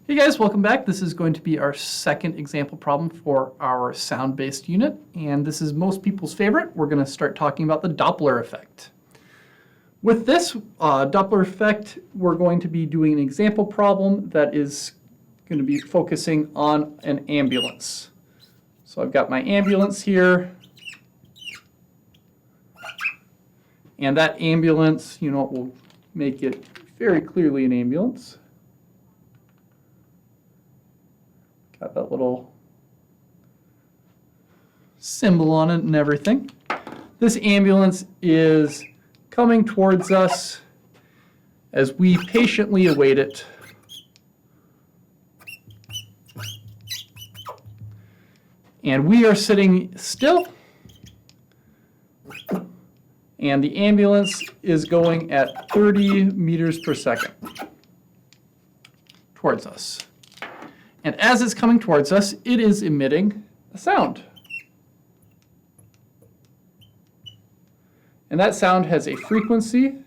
Hey guys, welcome back. This is going to be our second example problem for our sound-based unit, and this is most people's favorite. We're going to start talking about the Doppler effect. With this Doppler effect, we're going to be doing an example problem that is going to be focusing on an ambulance. So I've got my ambulance here, and that ambulance, we'll make it very clearly an ambulance. Got that little symbol on it and everything. This ambulance is coming towards us as we patiently await it. And we are sitting still. And the ambulance is going at 30 meters per second towards us. And as it's coming towards us, it is emitting a sound. And that sound has a frequency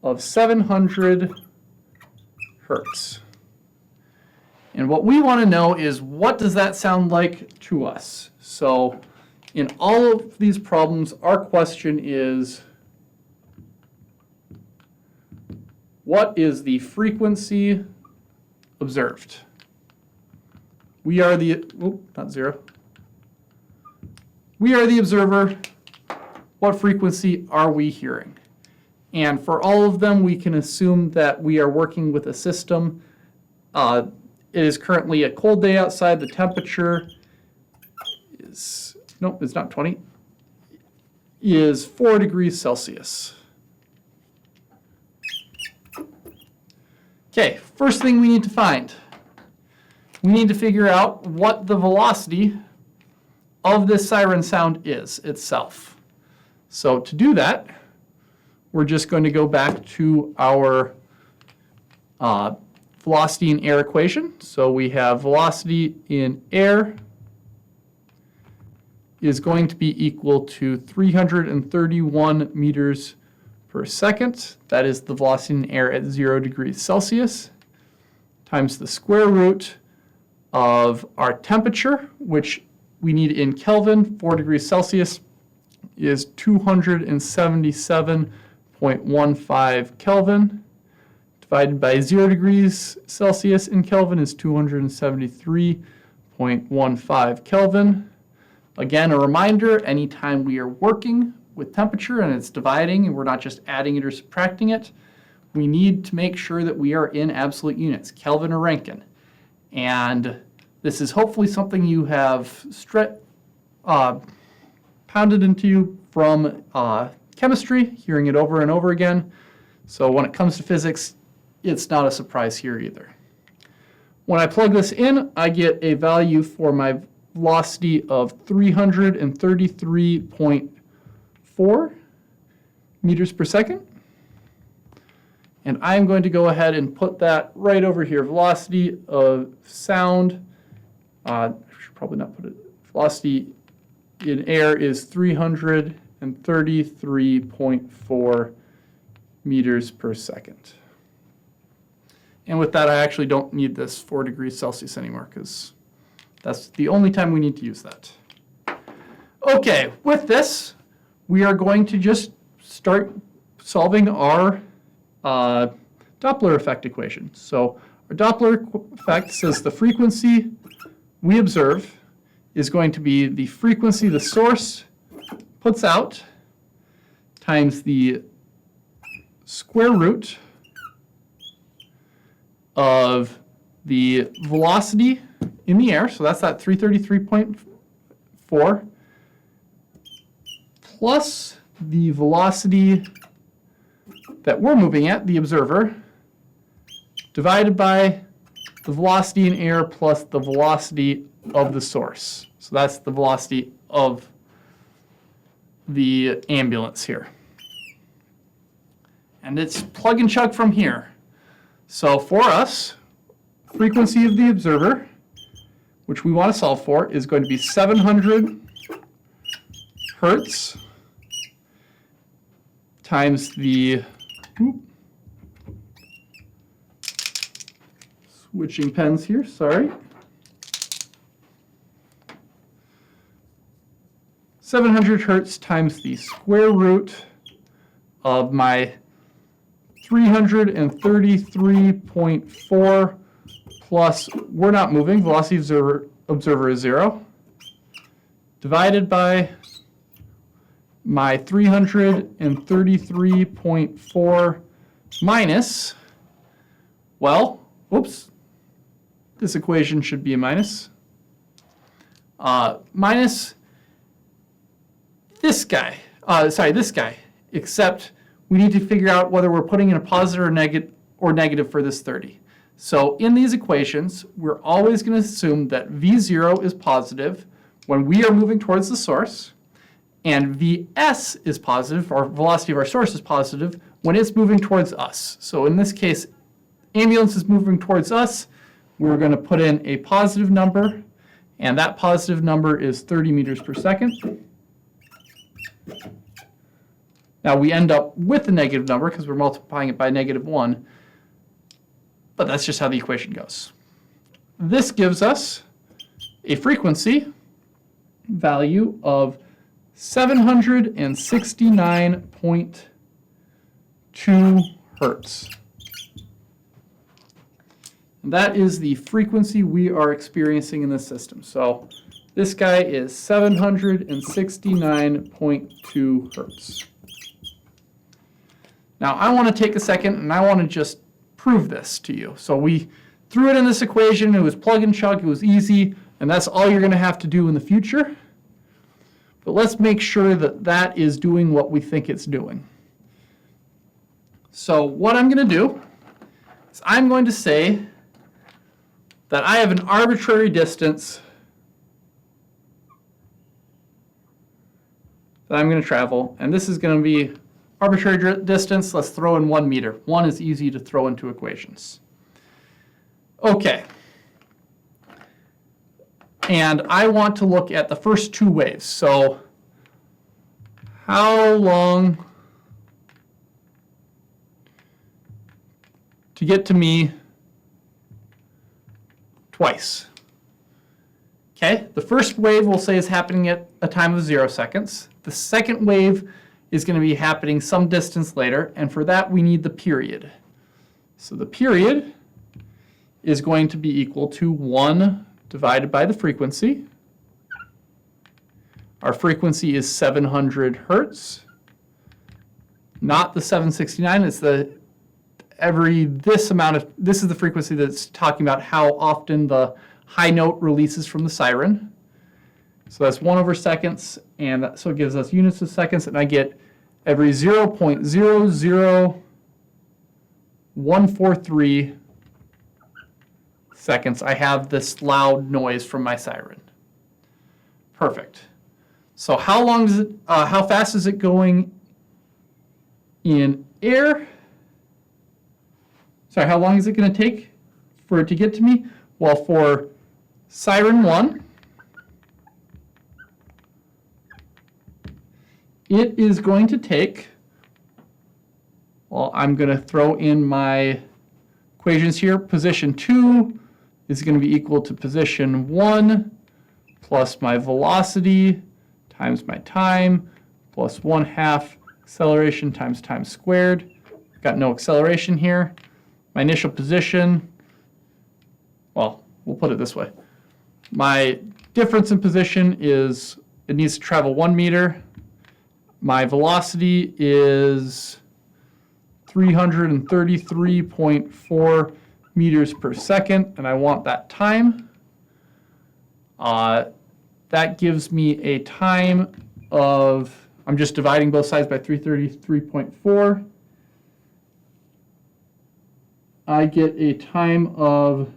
of 700 hertz. And what we want to know is, what does that sound like to us? So in all of these problems, our question is, what is the frequency observed? We are the, not zero. We are the observer. What frequency are we hearing? And for all of them, we can assume that we are working with a system. It is currently a cold day outside. The temperature is, nope, it's not 20, is 4 degrees Celsius. Okay, first thing we need to find. We need to figure out what the velocity of this siren sound is itself. So to do that, we're just going to go back to our velocity in air equation. So we have velocity in air is going to be equal to 331 meters per second. That is the velocity in air at 0 degrees Celsius, times the square root of our temperature, which we need in Kelvin. 4 degrees Celsius is 277.15 Kelvin, divided by 0 degrees Celsius in Kelvin is 273.15 Kelvin. Again, a reminder, anytime we are working with temperature and it's dividing and we're not just adding it or subtracting it, we need to make sure that we are in absolute units, Kelvin or Rankine. And this is hopefully something you have pounded into you from chemistry, hearing it over and over again. So when it comes to physics, it's not a surprise here either. When I plug this in, I get a value for my velocity of 333.4 meters per second. And I'm going to go ahead and put that right over here. Velocity of sound, I should probably not put it, velocity in air is 333.4 meters per second. And with that, I actually don't need this 4 degrees Celsius anymore, because that's the only time we need to use that. Okay, with this, we are going to just start solving our Doppler effect equation. So our Doppler effect says the frequency we observe is going to be the frequency the source puts out times the square root of the velocity in the air, so that's that 333.4, plus the velocity that we're moving at, the observer, divided by the velocity in air plus the velocity of the source. So that's the velocity of the ambulance here. And it's plug and chug from here. So for us, frequency of the observer, which we want to solve for, is going to be 700 hertz times the Switching pens here, sorry. 700 hertz times the square root of my 333.4 plus, we're not moving, velocity observer is 0, divided by my 333.4 minus, well, oops, this equation should be a minus, minus this guy, this guy, except we need to figure out whether we're putting in a positive or negative for this 30. So in these equations, we're always going to assume that V0 is positive when we are moving towards the source, and Vs is positive, or velocity of our source is positive, when it's moving towards us. So in this case, ambulance is moving towards us. We're going to put in a positive number, and that positive number is 30 meters per second. Now we end up with a negative number because we're multiplying it by -1, but that's just how the equation goes. This gives us a frequency value of 769.2 hertz. And that is the frequency we are experiencing in this system. So this guy is 769.2 hertz. Now I want to take a second and I want to just prove this to you. So we threw it in this equation, it was plug and chug, it was easy, and that's all you're going to have to do in the future. But let's make sure that that is doing what we think it's doing. So what I'm going to do is I'm going to say that I have an arbitrary distance that I'm going to travel, and this is going to be arbitrary distance. Let's throw in 1 meter. 1 is easy to throw into equations. Okay. And I want to look at the first 2 waves. So how long to get to me twice? Okay, the first wave we'll say is happening at a time of 0 seconds. The second wave is going to be happening some distance later, and for that we need the period. So the period is going to be equal to 1 divided by the frequency. Our frequency is 700 hertz, not the 769. It's this is the frequency that's talking about how often the high note releases from the siren. So that's 1 over seconds, and so it gives us units of seconds, and I get every 0.00143 seconds I have this loud noise from my siren. Perfect. So how long does it, how fast is it going in air? Sorry, how long is it going to take for it to get to me? Well, for siren 1, it is going to take, well, I'm going to throw in my equations here. Position 2 is going to be equal to position 1 plus my velocity times my time plus 1/2 acceleration times time squared. Got no acceleration here. My initial position, well, we'll put it this way. My difference in position is it needs to travel 1 meter. My velocity is 333.4 meters per second, and I want that time. That gives me a time of, I'm just dividing both sides by 333.4. I get a time of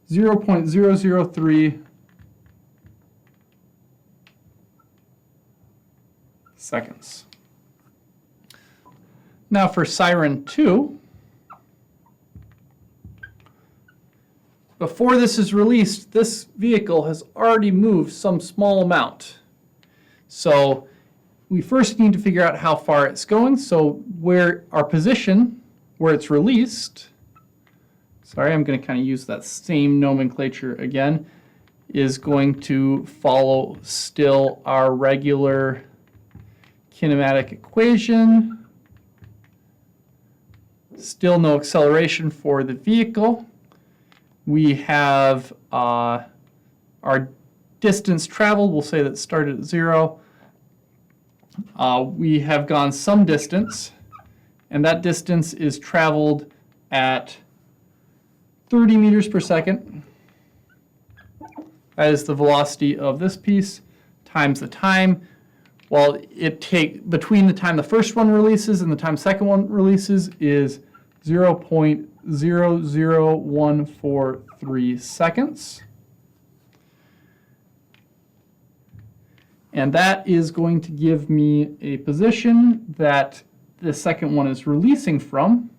0.003 seconds. Now for siren 2, before this is released, this vehicle has already moved some small amount. So we first need to figure out how far it's going. So where our position, where it's released, sorry, I'm going to kind of use that same nomenclature again, is going to follow still our regular kinematic equation. Still no acceleration for the vehicle. We have our distance traveled. We'll say that started at 0. We have gone some distance, and that distance is traveled at 30 meters per second. That is the velocity of this piece times the time. Well, between the time the first one releases and the time the second one releases is 0.00143 seconds. And that is going to give me a position that the second one is releasing from,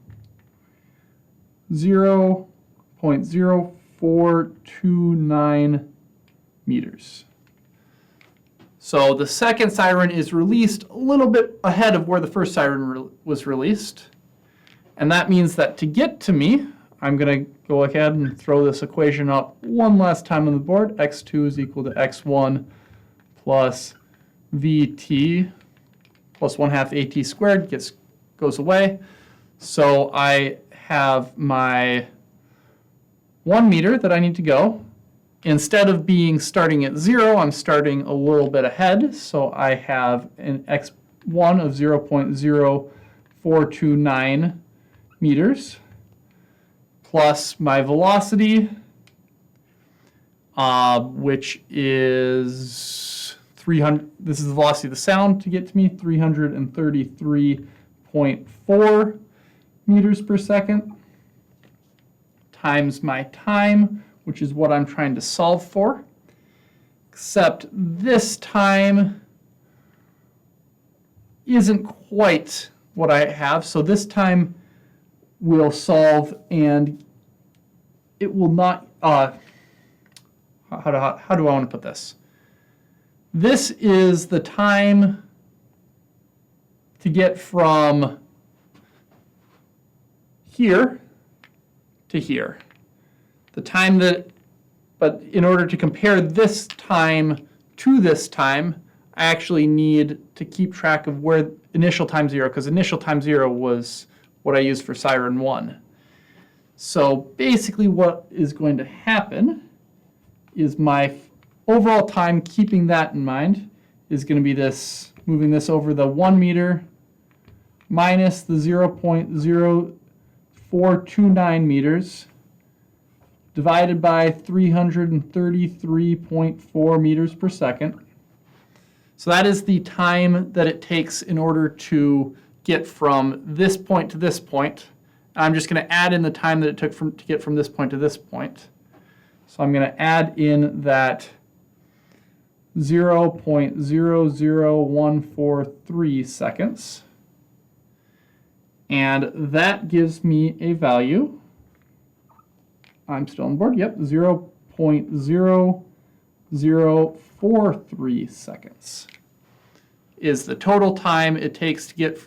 0.0429 meters. So the second siren is released a little bit ahead of where the first siren was released. And that means that to get to me, I'm going to go ahead and throw this equation up one last time on the board. x2 is equal to x1 plus vt plus 1/2 at squared goes away. So I have my 1 meter that I need to go. Instead of starting at 0, I'm starting a little bit ahead. So I have an x1 of 0.0429 meters plus my velocity, which is 300. This is the velocity of the sound to get to me, 333.4 meters per second, times my time, which is what I'm trying to solve for. Except this time isn't quite what I have. So this time we'll solve, and it will not, how do I want to put this? This is the time to get from here to here. The time but in order to compare this time to this time, I actually need to keep track of where initial time 0, because initial time 0 was what I used for siren 1. So basically what is going to happen is my overall time, keeping that in mind, is going to be this, moving this over the 1 meter minus the 0.0429 meters divided by 333.4 meters per second. So that is the time that it takes in order to get from this point to this point. I'm just going to add in the time that it took to get from this point to this point. So I'm going to add in that 0.00143 seconds. And that gives me a value. I'm still on board. Yep, 0.0043 seconds is the total time it takes to get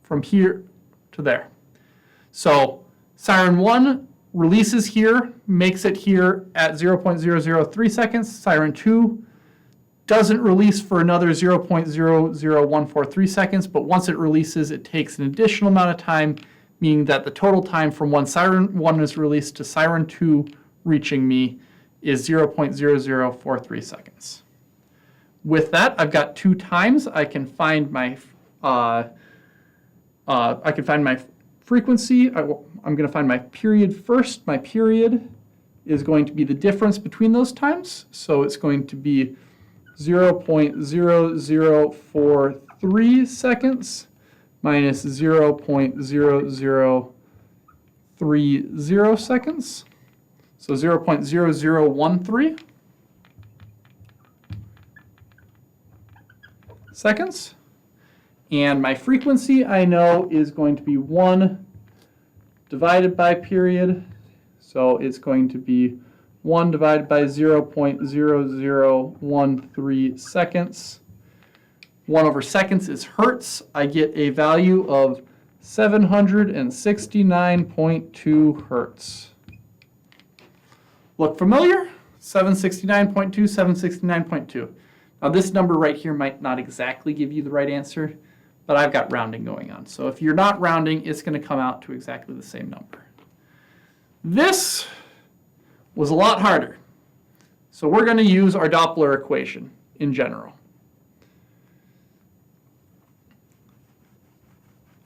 from here to there. So siren 1 releases here, makes it here at 0.003 seconds. Siren 2 doesn't release for another 0.00143 seconds, but once it releases, it takes an additional amount of time, meaning that the total time from when siren 1 is released to siren 2 reaching me is 0.0043 seconds. With that, I've got 2 times. I can find my frequency. I'm going to find my period first. My period is going to be the difference between those times. So it's going to be 0.0043 seconds minus 0.0030 seconds. So 0.0013 seconds. And my frequency, I know, is going to be 1 divided by period. So it's going to be 1 divided by 0.0013 seconds, 1 over seconds is hertz. I get a value of 769.2 hertz. Look familiar? 769.2, 769.2. Now this number right here might not exactly give you the right answer, but I've got rounding going on. So if you're not rounding, it's going to come out to exactly the same number. This was a lot harder. So we're going to use our Doppler equation in general.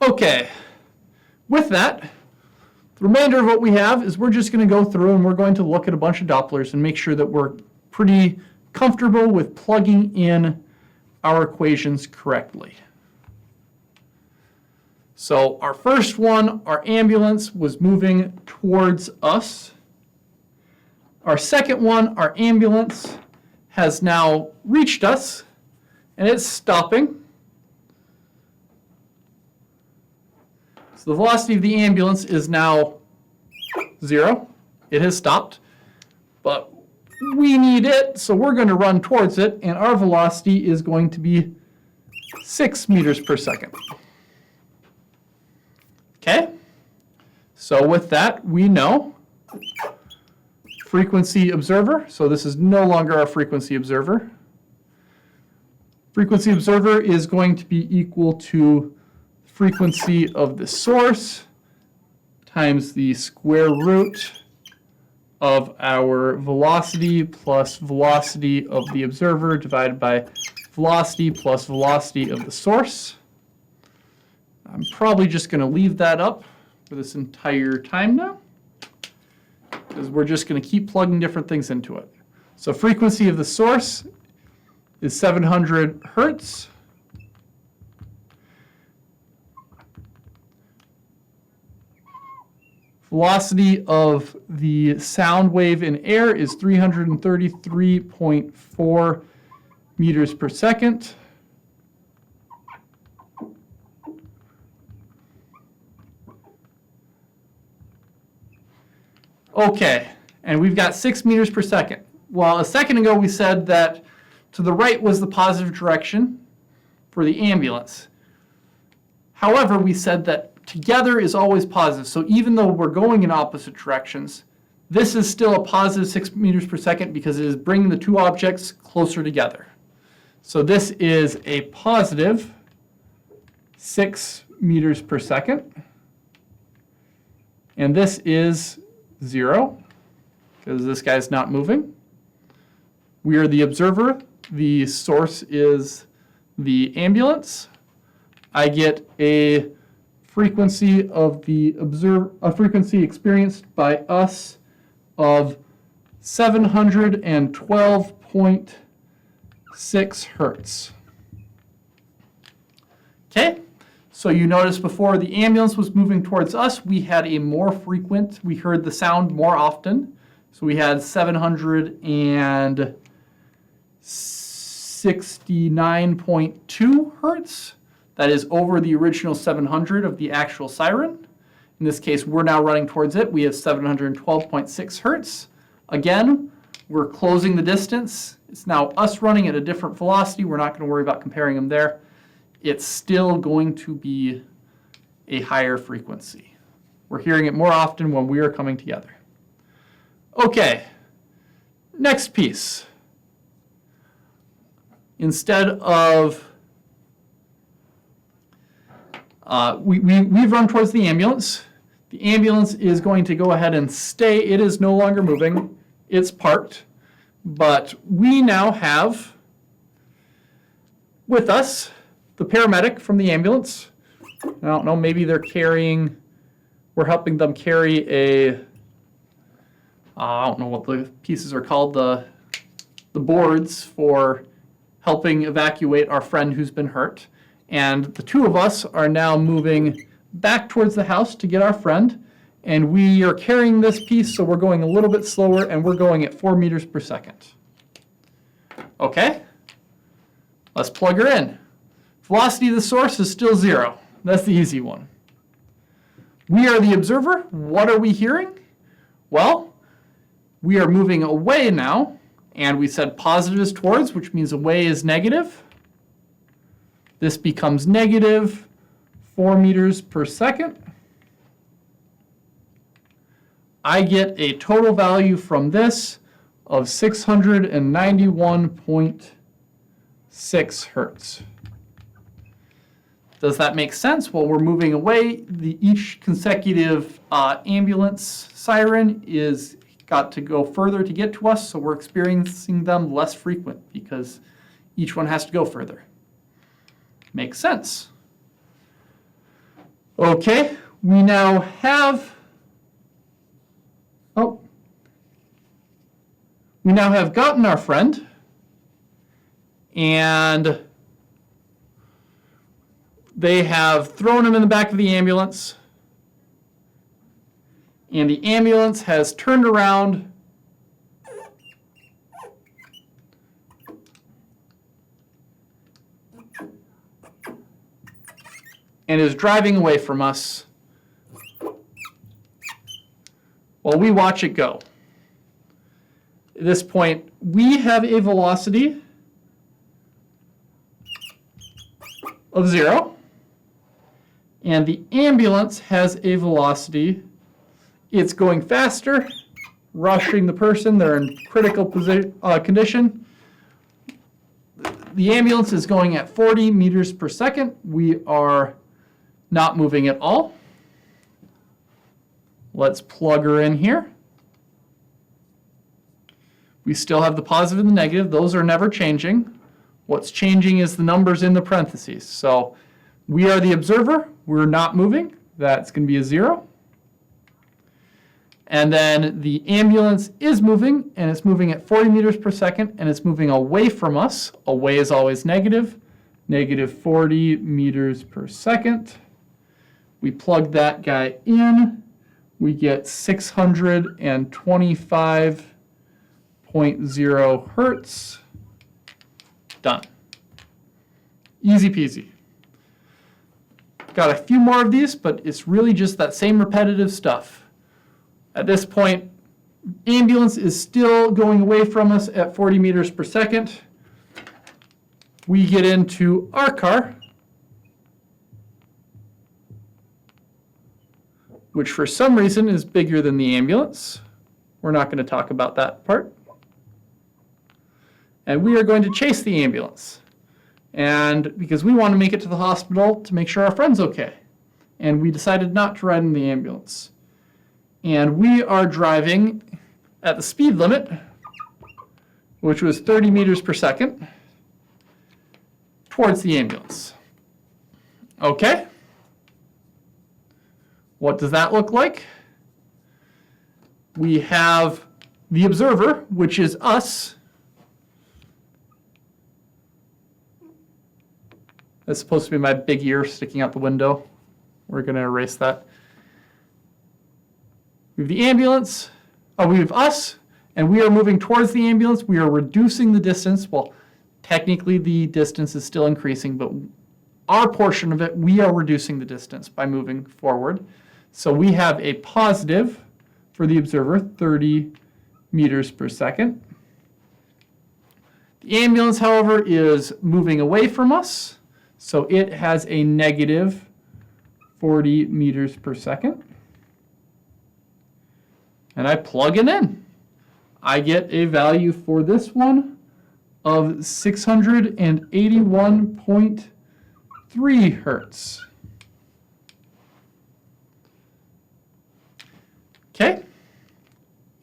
Okay, with that, the remainder of what we have is we're just going to go through and we're going to look at a bunch of Dopplers and make sure that we're pretty comfortable with plugging in our equations correctly. So our first one, our ambulance, was moving towards us. Our second one, our ambulance, has now reached us, and it's stopping. So the velocity of the ambulance is now 0. It has stopped, but we need it, so we're going to run towards it, and our velocity is going to be 6 meters per second. Okay? So with that, we know frequency observer. So this is no longer our frequency observer. Frequency observer is going to be equal to frequency of the source times the square root of our velocity plus velocity of the observer divided by velocity plus velocity of the source. I'm probably just going to leave that up for this entire time now, because we're just going to keep plugging different things into it. So frequency of the source is 700 hertz. Velocity of the sound wave in air is 333.4 meters per second. Okay, and we've got 6 meters per second. Well, a second ago we said that to the right was the positive direction for the ambulance. However, we said that together is always positive. So even though we're going in opposite directions, this is still a positive 6 meters per second because it is bringing the two objects closer together. So this is a positive 6 meters per second. And this is 0 because this guy's not moving. We are the observer. The source is the ambulance. I get a frequency of the frequency experienced by us of 712.6 hertz. Okay, so you notice before the ambulance was moving towards us, we had a more frequent, we heard the sound more often. So we had 769.2 hertz. That is over the original 700 of the actual siren. In this case, we're now running towards it. We have 712.6 hertz. Again, we're closing the distance. It's now us running at a different velocity. We're not going to worry about comparing them there. It's still going to be a higher frequency. We're hearing it more often when we are coming together. Okay, next piece. Instead of we've run towards the ambulance. The ambulance is going to go ahead and stay. It is no longer moving. It's parked. But we now have with us the paramedic from the ambulance. I don't know, maybe they're carrying, we're helping them carry a, I don't know what the pieces are called, the boards for helping evacuate our friend who's been hurt. And the two of us are now moving back towards the house to get our friend. And we are carrying this piece, so we're going a little bit slower, and we're going at 4 meters per second. Okay, let's plug her in. Velocity of the source is still 0. That's the easy one. We are the observer. What are we hearing? Well, we are moving away now, and we said positive is towards, which means away is negative. This becomes negative 4 meters per second. I get a total value from this of 691.6 hertz. Does that make sense? Well, we're moving away. Each consecutive ambulance siren is got to go further to get to us, so we're experiencing them less frequent because each one has to go further. Makes sense. Okay, we now have gotten our friend, and they have thrown him in the back of the ambulance, and the ambulance has turned around and is driving away from us while we watch it go. At this point, we have a velocity of 0, and the ambulance has a velocity. It's going faster, rushing the person. They're in critical condition. The ambulance is going at 40 meters per second. We are not moving at all. Let's plug her in here. We still have the positive and the negative. Those are never changing. What's changing is the numbers in the parentheses. So we are the observer. We're not moving. That's going to be a 0. And then the ambulance is moving, and it's moving at 40 meters per second, and it's moving away from us. Away is always negative. Negative 40 meters per second. We plug that guy in. We get 625.0 hertz. Done. Easy peasy. Got a few more of these, but it's really just that same repetitive stuff. At this point, ambulance is still going away from us at 40 meters per second. We get into our car, which for some reason is bigger than the ambulance. We're not going to talk about that part. And we are going to chase the ambulance. And because we want to make it to the hospital to make sure our friend's okay. And we decided not to ride in the ambulance. And we are driving at the speed limit, which was 30 meters per second, towards the ambulance. Okay? What does that look like? We have the observer, which is us. That's supposed to be my big ear sticking out the window. We're going to erase that. We have the ambulance. We have us, and we are moving towards the ambulance. We are reducing the distance. Well, technically the distance is still increasing, but our portion of it, we are reducing the distance by moving forward. So we have a positive for the observer, 30 meters per second. The ambulance, however, is moving away from us, so it has a negative 40 meters per second. And I plug it in. I get a value for this one of 681.3 hertz. Okay,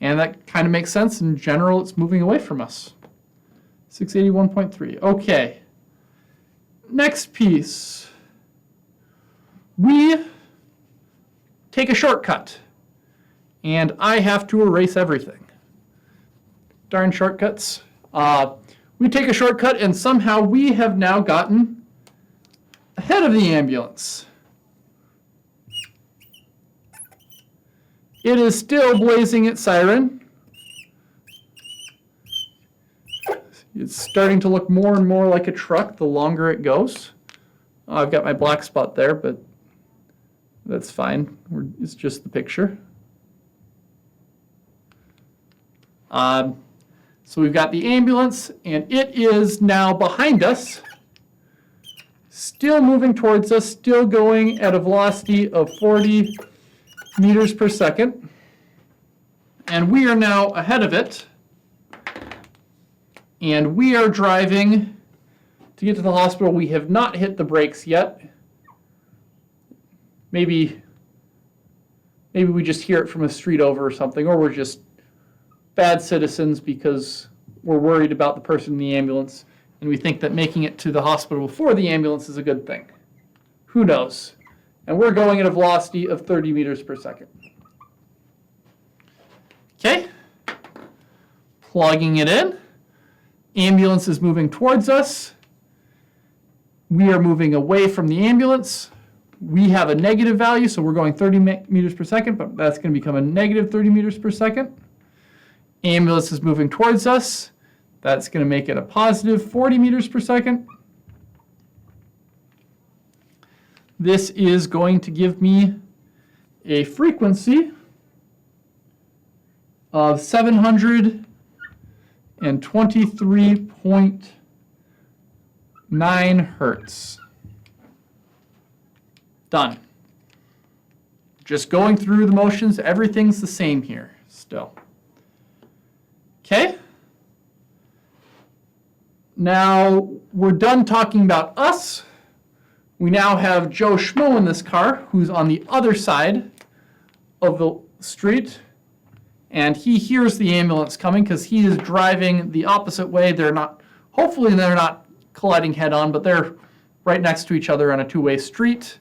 and that kind of makes sense. In general, it's moving away from us. 681.3. Okay, next piece. We take a shortcut, and I have to erase everything. Darn shortcuts. We take a shortcut, and somehow we have now gotten ahead of the ambulance. It is still blazing its siren. It's starting to look more and more like a truck the longer it goes. I've got my black spot there, but that's fine. It's just the picture. So we've got the ambulance, and it is now behind us. still moving towards us, still going at a velocity of 40 meters per second. And we are now ahead of it. And we are driving to get to the hospital. We have not hit the brakes yet. Maybe we just hear it from a street over or something, or we're just bad citizens because we're worried about the person in the ambulance, and we think that making it to the hospital before the ambulance is a good thing. Who knows? And we're going at a velocity of 30 meters per second. Okay? Plugging it in. Ambulance is moving towards us. We are moving away from the ambulance. We have a negative value, so we're going 30 meters per second, but that's going to become a negative 30 meters per second. Ambulance is moving towards us. That's going to make it a positive 40 meters per second. This is going to give me a frequency of 723.9 hertz. Done. Just going through the motions, everything's the same here still. Okay? Now we're done talking about us. We now have Joe Schmo in this car, who's on the other side of the street, and he hears the ambulance coming because he is driving the opposite way. Hopefully they're not colliding head on, but they're right next to each other on a two-way street.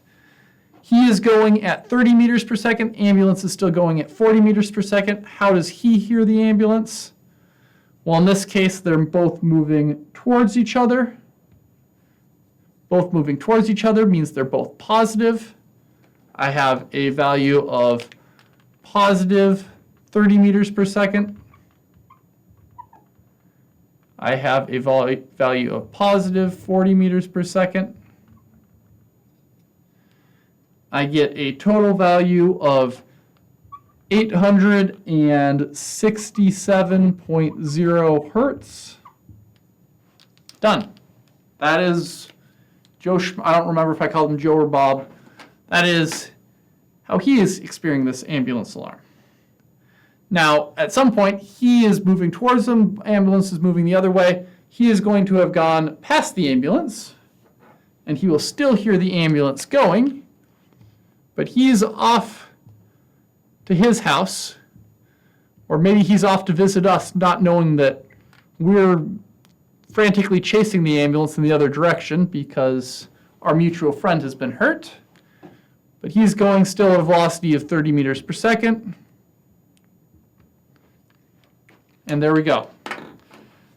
He is going at 30 meters per second. Ambulance is still going at 40 meters per second. How does he hear the ambulance? Well, in this case, they're both moving towards each other. Both moving towards each other means they're both positive. I have a value of positive 30 meters per second. I have a value of positive 40 meters per second. I get a total value of 867.0 hertz. Done. That is Joe I don't remember if I called him Joe or Bob. That is how he is experiencing this ambulance alarm. Now, at some point, he is moving towards them. Ambulance is moving the other way. He is going to have gone past the ambulance, and he will still hear the ambulance going. But he's off to his house, or maybe he's off to visit us, not knowing that we're frantically chasing the ambulance in the other direction because our mutual friend has been hurt. But he's going still at a velocity of 30 meters per second. And there we go.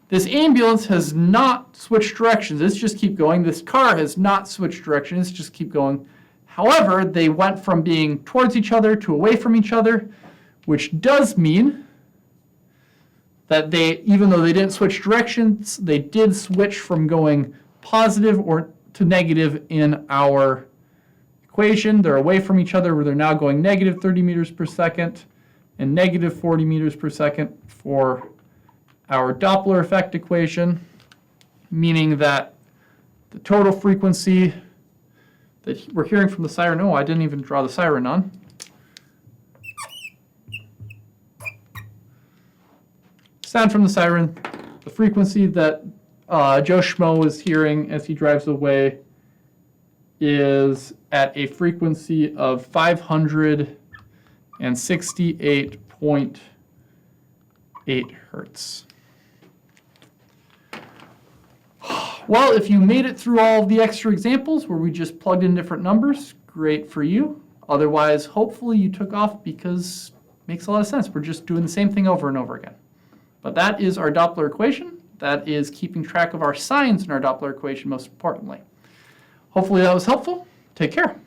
This ambulance has not switched directions. It's just keep going. This car has not switched directions. It's just keep going. However, they went from being towards each other to away from each other, which does mean that even though they didn't switch directions, they did switch from going positive or to negative in our equation. They're away from each other, where they're now going negative 30 meters per second and negative 40 meters per second for our Doppler effect equation, meaning that the total frequency that we're hearing from the siren, I didn't even draw the siren on. Sound from the siren, the frequency that Joe Schmo is hearing as he drives away is at a frequency of 568.8 hertz. Well, if you made it through all of the extra examples where we just plugged in different numbers, great for you. Otherwise, hopefully you took off because it makes a lot of sense. We're just doing the same thing over and over again. But that is our Doppler equation. That is keeping track of our signs in our Doppler equation, most importantly. Hopefully that was helpful. Take care.